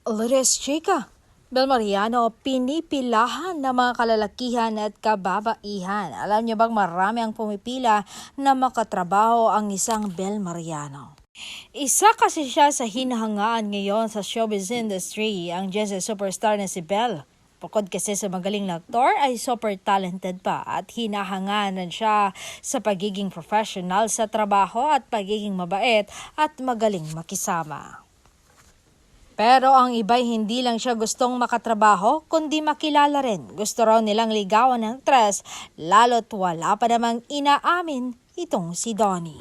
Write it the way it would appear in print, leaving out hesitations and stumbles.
Lourdes Chica, Bel Mariano, pinipilahan ng mga kalalakihan at kababaihan. Alam niyo bang marami ang pumipila na makatrabaho ang isang Bel Mariano? Isa kasi siya sa hinahangaan ngayon sa showbiz industry, ang Jesse superstar na si Bel. Bukod kasi sa magaling na aktor ay super talented pa at hinahanganan siya sa pagiging professional sa trabaho at pagiging mabait at magaling makisama. Pero ang iba'y hindi lang siya gustong makatrabaho, kundi makilala rin. Gusto raw nilang ligawan ng tres, lalo't wala pa namang inaamin itong si Donnie.